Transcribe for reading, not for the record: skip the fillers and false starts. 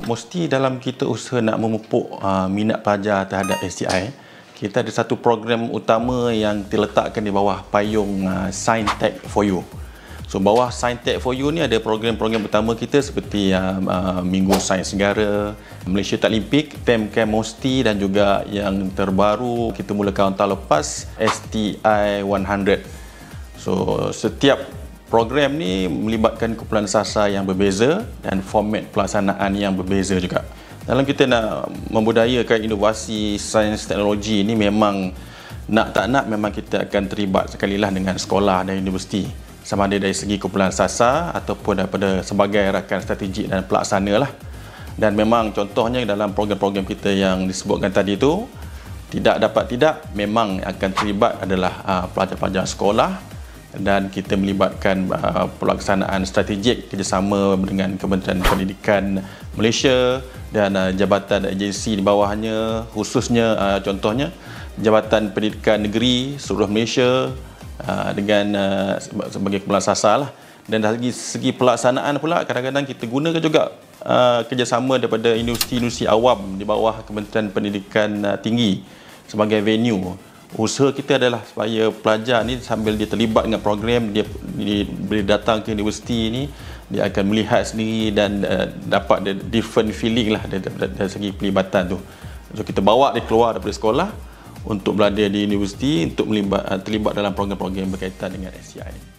Mesti dalam kita usaha nak memupuk minat pelajar terhadap STI, kita ada satu program utama yang diletakkan di bawah payung Science-Tech for You. So bawah Science-Tech for You ni ada program-program utama kita seperti Minggu Sains Negara, Malaysia Taklimpik, PEMCAM MOSTI, dan juga yang terbaru kita mulakan tahun lepas, STI 100. So setiap program ni melibatkan kumpulan sasar yang berbeza dan format pelaksanaan yang berbeza juga. Dalam kita nak membudayakan inovasi sains teknologi ni, memang nak tak nak memang kita akan terlibat sekali lah dengan sekolah dan universiti, sama ada dari segi kumpulan sasar ataupun daripada sebagai rakan strategik dan pelaksana lah. Dan memang contohnya dalam program-program kita yang disebutkan tadi tu, memang akan terlibat adalah pelajar-pelajar sekolah, dan kita melibatkan pelaksanaan strategik kerjasama dengan Kementerian Pendidikan Malaysia dan jabatan agensi di bawahnya, khususnya contohnya Jabatan Pendidikan Negeri seluruh Malaysia dengan sebagai kumpulan sasar lah. Dan dari segi pelaksanaan pula, kadang-kadang kita gunakan juga kerjasama daripada universiti-universiti awam di bawah Kementerian Pendidikan Tinggi sebagai venue. Usaha kita adalah supaya pelajar ni sambil dia terlibat dengan program, dia boleh datang ke universiti ni, dia akan melihat sendiri dan dapat the different feeling lah dari segi pelibatan tu. So kita bawa dia keluar daripada sekolah untuk berada di universiti untuk terlibat dalam program-program berkaitan dengan STI.